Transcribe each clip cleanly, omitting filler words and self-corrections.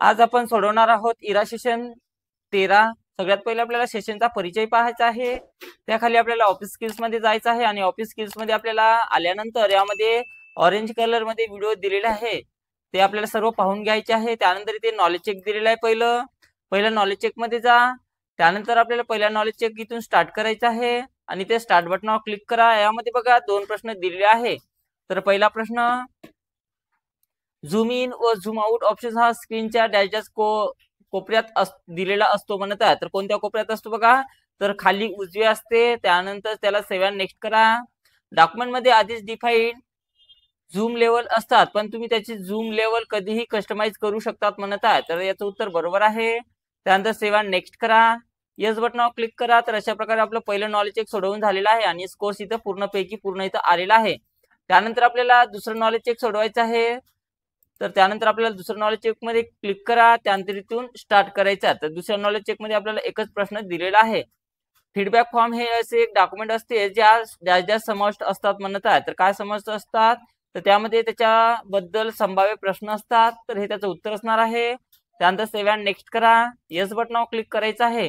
आज आपण सोडवणार आहोत इरा सेशन 13। सगळ्यात पहिले आपल्याला सेशनचा परिचय पाहायचा आहे। त्याखाली आपल्याला ऑफिस स्किल्स मध्ये जायचं आहे आणि ऑफिस स्किल्स मध्ये आपल्याला आल्यानंतर यामध्ये ऑरेंज कलर मध्ये व्हिडिओ दिलेले आहे ते आपल्याला सर्व पाहून घ्यायचे आहे। त्यानंतर इथे नॉलेज चेक दिलेला आहे। पहिलं नॉलेज चेक मध्ये जा। त्यानंतर आपल्याला पहिला नॉलेज चेक इथून स्टार्ट करायचं आहे आणि ते स्टार्ट बटनावर क्लिक करा। यामध्ये बघा दोन प्रश्न दिलेले आहे। तर पहिला प्रश्न, झूम इन व झूम आउट ऑप्शन हा स्क्रीनच्या डॅशच्या कोपऱ्यात दिलेला असतो म्हणत आहे। तर कोणत्या कोपऱ्यात असतो बघा, तर खाली उजवे असते। त्यानंतर त्याला सेव्ह अँड नेक्स्ट करा। डॉक्युमेंट मध्ये आधीच डिफाईन झूम लेवल असतात, पण तुम्ही त्याची झूम लेवल कधीही कस्टमाइज करू शकतात म्हणत आहे। तर याचं उत्तर बरोबर आहे। त्यानंतर सेव्ह अँड नेक्स्ट करा, येस बटनावर क्लिक करा। तर अशा प्रकारे आपलं पहिलं नॉलेज चेक सोडवून झालेलं आहे आणि स्कोर्स इथं पूर्णपैकी पूर्ण इथं आलेला आहे। त्यानंतर आपल्याला दुसरं नॉलेज चेक सोडवायचं आहे। तर त्यानंतर आपल्याला दुसऱ्या नॉलेज चेक मध्ये क्लिक करा। त्यानंतर इथून स्टार्ट करायचा। तर दुसऱ्या नॉलेज चेक मध्ये आपल्याला एकच प्रश्न दिलेला आहे। फीडबॅक फॉर्म हे असे एक डॉक्युमेंट असते ज्या समाविष्ट असतात म्हणत आहे। तर काय समाविष्ट असतात, तर त्यामध्ये त्याच्याबद्दल संभाव्य प्रश्न असतात। तर हे त्याचं उत्तर असणार आहे। त्यानंतर सेव्ह अँड नेक्स्ट करा, येस बटनावर क्लिक करायचं आहे।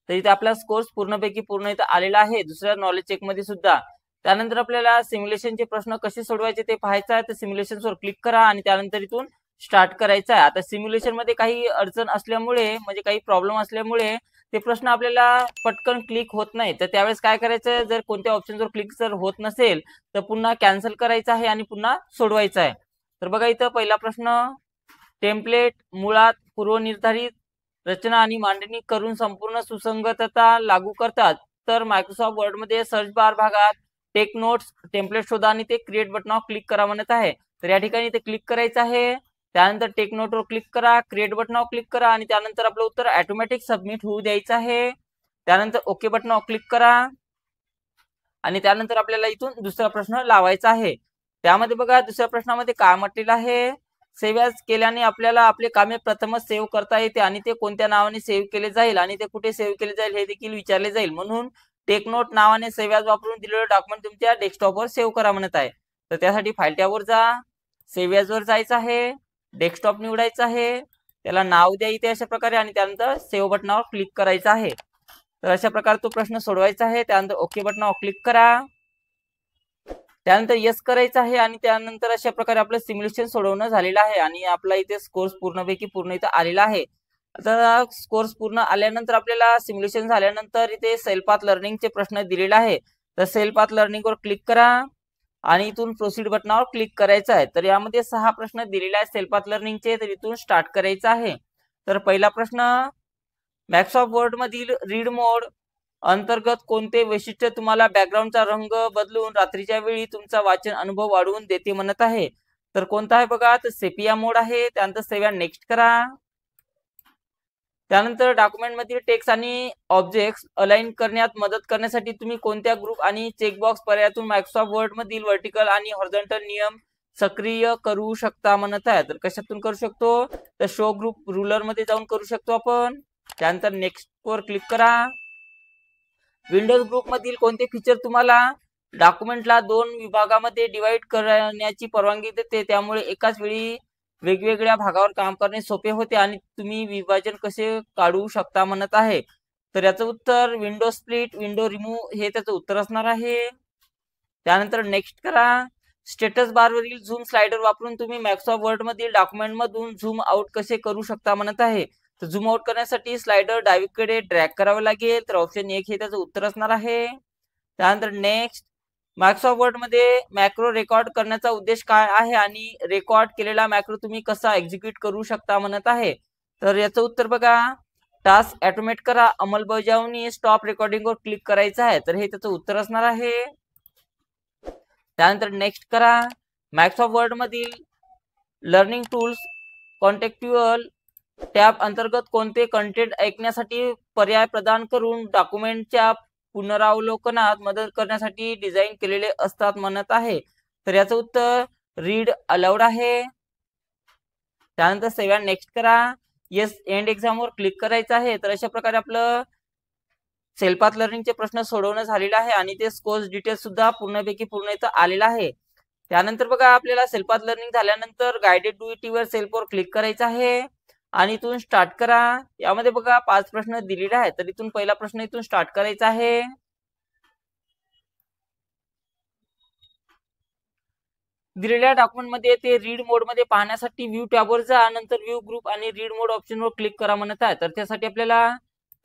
तर इथे आपला स्कोर्स पूर्णपैकी पूर्ण इथं आलेला आहे दुसऱ्या नॉलेज चेक मध्ये सुद्धा। त्यानंतर आपल्याला सिम्युलेशनचे प्रश्न कसे सोडवायचे ते पाहायचं आहे। तर सिम्युलेशनवर क्लिक करा आणि त्यानंतर इथून स्टार्ट करायचं आहे। आता सिम्युलेशन मध्ये काही अडचण असल्यामुळे, म्हणजे काही प्रॉब्लेम असल्यामुळे ते प्रश्न आपल्याला पटकन क्लिक होत नाही। तर त्यावेळेस काय करायचं, जर कोणत्या ऑप्शनवर क्लिक जर होत नसेल तर पुन्हा कॅन्सल करायचं आहे आणि पुन्हा सोडवायचं आहे। तर बघा इथं पहिला प्रश्न, टेम्पलेट मुळात पूर्वनिर्धारित रचना आणि मांडणी करून संपूर्ण सुसंगतता लागू करतात। तर मायक्रोसॉफ्ट वर्ड मध्ये सर्च बार भागात टेक नोट्स टेम्पलेट शोधा आणि ते क्रिएट बटनावर क्लिक करा म्हणत आहे। तर या ठिकाणी ते क्लिक करायचं आहे। त्यानंतर टेक नोटवर क्लिक करा, क्रिएट बटनावर क्लिक करा आणि त्यानंतर आपलं उत्तर ऑटोमॅटिक सबमिट होऊ द्यायचं आहे। त्यानंतर ओके बटनावर क्लिक करा आणि त्यानंतर आपल्याला इथून दुसरा प्रश्न लावायचा आहे। त्यामध्ये बघा दुसऱ्या प्रश्नामध्ये काय म्हटलेलं आहे, सेव्ह ॲज केल्याने आपल्याला आपले कामे प्रथमच सेव्ह करता येते आणि ते कोणत्या नावाने सेव्ह केले जाईल आणि ते कुठे सेव्ह केले जाईल हे देखील विचारले जाईल। म्हणून टेक नोट नावाने सेव्ह ॲज वापरून दिलेलं डॉक्युमेंट तुमच्या डेस्कटॉपवर सेव्ह करा म्हणत आहे। तर त्यासाठी फाईल टॅबवर जा, सेव्ह ॲज वर जायचं आहे, डेस्कटॉप निवडायचं आहे, त्याला नाव द्या इथे अशा प्रकारे आणि त्यानंतर सेव्ह बटनावर क्लिक करायचं आहे। तर अशा प्रकारे तो प्रश्न सोडवायचा आहे। त्यानंतर ओके बटनावर क्लिक करा, त्यानंतर यस करायचं आहे आणि त्यानंतर अशा प्रकारे आपलं सिम्युलेशन सोडवणं झालेलं आहे आणि आपला इथे स्कोर्स पूर्णपैकी पूर्ण इथं आलेला आहे। आता स्कोर्स पूर्ण आल्यानंतर आपल्याला सिम्युलेशन झाल्यानंतर इथे सेल्फ पाथ लर्निंगचे प्रश्न दिलेले आहे। तर सेल्फ पाथ लर्निंगवर क्लिक करा आणि इथून प्रोसीड बटनावर क्लिक करायचं आहे। तर यामध्ये 6 प्रश्न दिलेले आहेत सेल्फ पाथ लर्निंगचे। तर इथून स्टार्ट करायचं आहे। तर पहिला प्रश्न, मायक्रोसॉफ्ट वर्ड मधील रीड मोड अंतर्गत कोणते वैशिष्ट्य तुम्हाला बॅकग्राऊंडचा रंग बदलून रात्रीच्या वेळी तुमचा वाचन अनुभव वाढवून देते म्हणत आहे। तर कोणता आहे बघा, तर सेपिया मोड आहे। त्यानंतर सेव्ह अँड नेक्स्ट करा। त्यानंतर डॉक्युमेंट मधील टेक्स्ट आणि ऑब्जेक्ट्स अलाइन करण्यात मदत करण्यासाठी तुम्ही कोणत्या ग्रुप आणि चेकबॉक्स पर्यायातून मायक्रोसॉफ्ट वर्ड मधील वर्टिकल आणि हॉरिझॉन्टल नियम सक्रिय करू शकता म्हणत आहे। तर कशातून करू शकतो, तर शो ग्रुप रूलर मध्ये जाऊन करू शकतो आपण। त्यानंतर नेक्स्ट वर क्लिक करा। विंडोज ग्रुप मधील कोणते फीचर तुम्हाला डॉक्युमेंटला 2 विभागामध्ये डिवाइड करण्याची परवानगी देते, त्यामुळे एकाच वेळी वेगवेगळ्या भागावर काम करणे सोपे होते आणि तुम्ही विभाजन कसे काढू शकता म्हणत आहे। तर याचं उत्तर विंडो स्प्लिट, विंडो रिमूव्ह हे त्याचं उत्तर असणार आहे। त्यानंतर नेक्स्ट करा। स्टेटस बारवरील झूम स्लाइडर वापरून तुम्ही मायक्रोसॉफ्ट वर्ड मधील डॉक्युमेंट मधून झूम आउट कसे करू शकता म्हणत आहे। तर झूम आउट करण्यासाठी स्लाइडर डावीकडे ड्रॅग करावे लागेल। तर ऑप्शन 1 हे त्याचं उत्तर असणार आहे। त्यानंतर नेक्स्ट, मायक्रोसॉफ्ट वर्ड मध्ये मॅक्रो रेकॉर्ड करण्याचा उद्देश काय आहे आणि रेकॉर्ड केलेला मॅक्रो तुम्ही कसा एक्झिक्यूट करू शकता म्हणत आहे। तर याचं उत्तर बघा, टास्क ऑटोमेट करा, अंमलबजावणी स्टॉप रेकॉर्डिंग वर क्लिक करायचं आहे। तर हे त्याचं उत्तर असणार आहे। त्यानंतर नेक्स्ट करा। मायक्रोसॉफ्ट वर्ड मधील लर्निंग टूल्स कॉन्टेक्च्युअल टॅब अंतर्गत कोणते कंटेंट ऐकण्यासाठी पर्याय प्रदान करून डॉक्युमेंटच्या पुनरावलोकनात मदत करण्यासाठी डिझाईन केलेले असतात म्हणत आहे। तर याचं उत्तर रीड अलाउड आहे। त्यानंतर सेव्ह अँड नेक्स्ट करा, येस एंड एक्झाम वर क्लिक करायचं आहे। तर अशा प्रकारे आपलं सेल्फ पाथ लर्निंगचे प्रश्न सोडवणं झालेलं आहे आणि ते स्कोर्स डिटेल्स सुद्धा पूर्णपैकी पूर्ण इथं आलेला आहे। त्यानंतर बघा आपल्याला सेल्फ लर्निंग झाल्यानंतर गायडेड वर सेल्फवर क्लिक करायचं आहे आणि इथून स्टार्ट करा। यामध्ये बघा 5 प्रश्न दिलेले आहेत, तर इथून पहिला प्रश्न इथून स्टार्ट करायचा आहे। दिलेल्या डॉक्युमेंटमध्ये ते रीड मोड मध्ये पाहण्यासाठी व्ह्यू टॅबवर जा, नंतर व्ह्यू ग्रुप आणि रीड मोड ऑप्शनवर क्लिक करा म्हणत आहे। तर त्यासाठी आपल्याला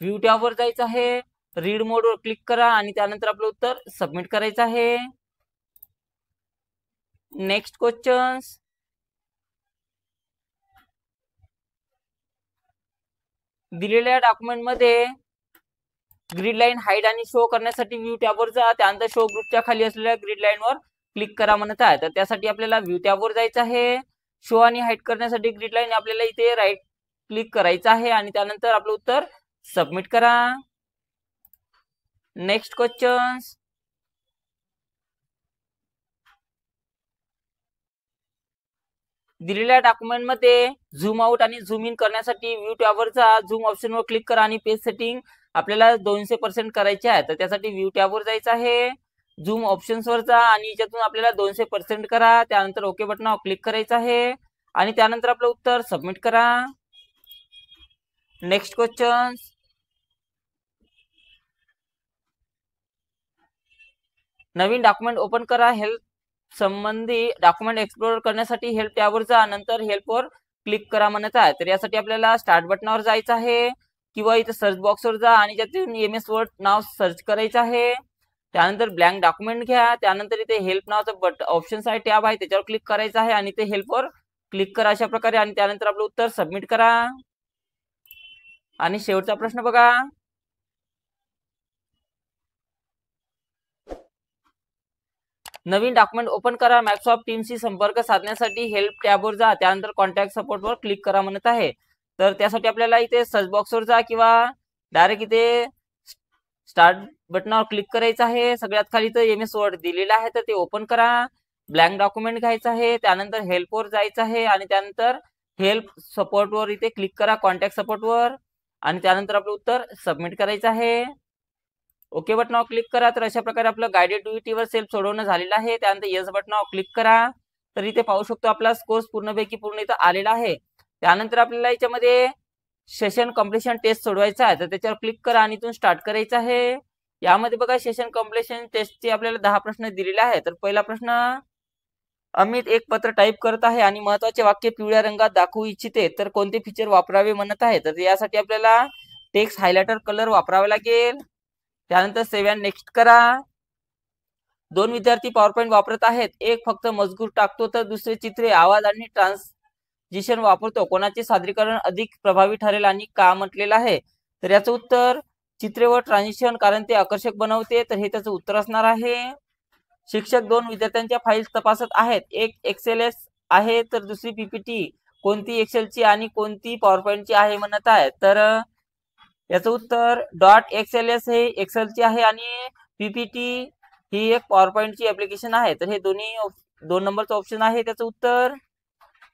व्ह्यू टॅबवर जायचं आहे, रीड मोडवर क्लिक करा आणि त्यानंतर आपलं उत्तर सबमिट करायचं आहे। Next questions. दिलेल्या डॉक्युमेंटमध्ये ग्रीड लाईन हाईड आणि शो करण्यासाठी व्ह्यू टॅबवर जा, त्यानंतर शो ग्रुपच्या खाली असलेल्या ग्रीड लाईनवर क्लिक करा म्हणत आहे। तर त्यासाठी आपल्याला व्ह्यू टॅबवर जायचं आहे, शो आणि हाईड करण्यासाठी ग्रीड लाईन आपल्याला इथे राईट क्लिक करायचं आहे आणि त्यानंतर आपलं उत्तर सबमिट करा। Next questions. दिलेल्या डॉक्युमेंटमध्ये झूम आउट आणि झूम इन करण्यासाठी व्ह्यू टॅबवर जा, झूम ऑप्शनवर क्लिक करा आणि पेज सेटिंग आपल्याला 200% करायची आहे। तर त्यासाठी व्ह्यू टॅबवर जायचं आहे, झूम ऑप्शन्सवर जा आणि याच्यातून आपल्याला 200% करा, त्यानंतर ओके बटनावर क्लिक करायचं आहे आणि त्यानंतर आपलं उत्तर सबमिट करा। Next question. नवीन डॉक्युमेंट ओपन करा, हेल्प संबंधी डॉक्युमेंट एक्सप्लोर करण्यासाठी हेल्प टॅबवर जा, नंतर हेल्पवर क्लिक करा म्हणत आहे। तर यासाठी आपल्याला स्टार्ट बटनावर जायचं आहे किंवा इथे सर्च बॉक्सवर जा आणि त्यातून MS वर्ड नाव सर्च करायचं आहे, त्यानंतर ब्लँक डॉक्युमेंट घ्या, त्यानंतर इथे हेल्प नावाचं ऑप्शन्स आहे, टॅब आहे, त्याच्यावर क्लिक करायचं आहे आणि ते हेल्पवर क्लिक करा अशा प्रकारे आणि त्यानंतर आपलं उत्तर सबमिट करा। आणि शेवटचा प्रश्न बघा। नवीन डॉक्युमेंट ओपन करा, मायक्रोसॉफ्ट टीमशी संपर्क साधण्यासाठी हेल्प टॅबवर जा, त्यानंतर कॉन्टॅक्ट सपोर्टवर क्लिक करा म्हणत आहे। तर त्यासाठी आपल्याला इथे सर्च बॉक्सवर जा किंवा डायरेक्ट इथे स्टार्ट बटनावर क्लिक करायचं आहे। सगळ्यात खाली तर MS वर्ड दिलेला आहे, तर ते ओपन करा, ब्लँक डॉक्युमेंट घ्यायचं आहे, त्यानंतर हेल्पवर जायचं आहे आणि त्यानंतर हेल्प सपोर्टवर इथे क्लिक करा, कॉन्टॅक्ट सपोर्टवर आणि त्यानंतर आपलं उत्तर सबमिट करायचं आहे। ओके बटनावर क्लिक करा। तर अशा प्रकारे आपलं गायडेड वर सेल्फ सोडवणं झालेलं आहे। त्यानंतर येस बटनावर क्लिक करा, तर इथे पाहू शकतो आपला स्कोर पूर्णपैकी पूर्ण इथं आलेला आहे। त्यानंतर आपल्याला याच्यामध्ये सेशन कम्प्लिशन टेस्ट सोडवायचा आहे, तर त्याच्यावर क्लिक करा आणि इथून स्टार्ट करायचं आहे। यामध्ये बघा सेशन कम्प्लिशन टेस्टचे आपल्याला 10 प्रश्न दिलेले आहेत। तर पहिला प्रश्न, अमित एक पत्र टाईप करत आहे आणि महत्वाचे वाक्य पिवळ्या रंगात दाखवू इच्छिते, तर कोणते फीचर वापरावे म्हणत आहे। तर यासाठी आपल्याला टेक्स्ट हायलायटर कलर वापरावा लागेल। त्यानंतर सेव्ह अँड नेक्स्ट करा। 2 विद्यार्थी पॉवर पॉईंट वापरत आहेत, एक फक्त मजकूर टाकतो तर दुसरे चित्रे, आवाज आणि ट्रान्झिशन वापरतो, कोणाचे सादरीकरण अधिक प्रभावी ठरेल आणि का म्हटलेलं आहे। तर याचं उत्तर चित्रे व ट्रान्झिशन, कारण ते आकर्षक बनवते, तर हे त्याचं उत्तर असणार आहे। शिक्षक 2 विद्यार्थ्यांच्या फाईल्स तपासत आहेत, एक XLS आहे तर दुसरी PPT, कोणती एक्सेलची आणि कोणती पॉवर पॉईंटची आहे म्हणत आहे। तर याचं उत्तर .xls हे एक्सेलची आहे आणि PPT ही एक पॉवर पॉईंटची ऍप्लिकेशन आहे, तर हे दोन्ही 2 नंबरचं ऑप्शन आहे त्याचं उत्तर।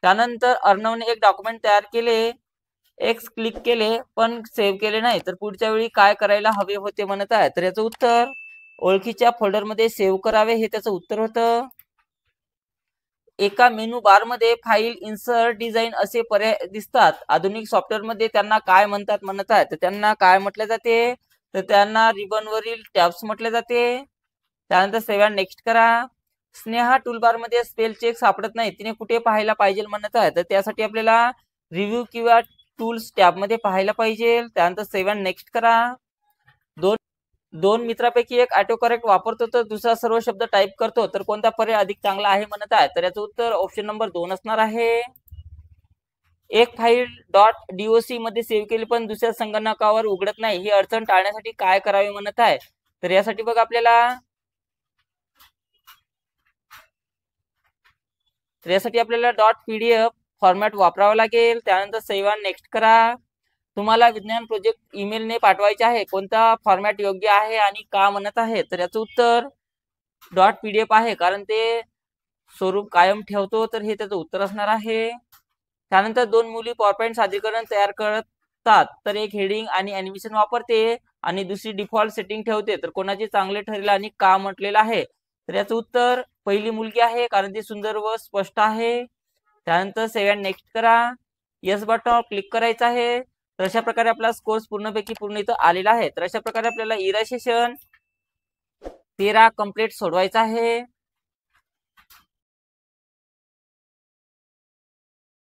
त्यानंतर अर्णवने एक डॉक्युमेंट तयार केले, X क्लिक केले पण सेव्ह केले नाही, तर पुढच्या वेळी काय करायला हवे होते म्हणत आहे। तर याचं उत्तर ओळखीच्या फोल्डरमध्ये सेव्ह करावे, हे त्याचं उत्तर होतं। एका मेनू बार मध्ये फाईल, इन्सर्ट, डिझाईन असे पर्याय दिसतात, आधुनिक सॉफ्टवेअर मध्ये त्यांना काय म्हणतात म्हणत आहे। तर त्यांना काय म्हटले जाते, तर त्यांना रिबन वरील टॅब्स म्हटले जाते। त्यानंतर सेव्ह अँड नेक्स्ट करा। स्नेहा टूलबार मध्ये स्पेल चेक सापडत नाही, तिने कुठे पाहायला पाहिजे म्हणत आहे। तर त्यासाठी आपल्याला रिव्ह्यू किंवा टूल्स टॅब मध्ये पाहायला पाहिजे। त्यानंतर सेव्ह अँड नेक्स्ट करा। दोन मित्रापैकी एक ऑटो करेक्ट वापरतो तर दुसरा सर्व शब्द टाईप करतो, तर कोणता पर्याय अधिक चांगला आहे म्हणत आहे। तर याचं उत्तर ऑप्शन नंबर 2 असणार आहे। एक फाईल .doc मध्ये सेव्ह केली पण दुसऱ्या संगणकावर उघडत नाही, ही अडचण टाळण्यासाठी काय करावे म्हणत आहे। तर यासाठी बघा आपल्याला .pdf फॉर्मॅट वापरावा लागेल। त्यानंतर सेव्ह अँड नेक्स्ट करा। तुम्हाला विज्ञान प्रोजेक्ट ईमेलने पाठवायचे आहे, कोणता फॉर्मॅट योग्य आहे आणि का म्हणत आहे। तर याचं उत्तर .pdf आहे, कारण ते स्वरूप कायम ठेवतो, तर हे त्याचं उत्तर असणार आहे। त्यानंतर 2 मुली पॉवर पॉईंट सादरीकरण तयार करतात, तर एक हेडिंग आणि ॲनिमेशन वापरते आणि दुसरी डिफॉल्ट सेटिंग ठेवते, तर कोणाचे चांगले ठरेल आणि का म्हटलेलं आहे। तर याचं उत्तर पहिली मुलगी आहे, कारण ती सुंदर व स्पष्ट आहे. त्यानंतर सेव्ह अँड नेक्स्ट करा. येस बटन क्लिक करायचं आहे. तर अशा प्रकारे आपला कोर्स पूर्णपैकी पूर्ण इथं आलेला आहे. तर अशा प्रकारे आपल्याला इराशिशन 13 कंप्लीट सोडवायचा आहे.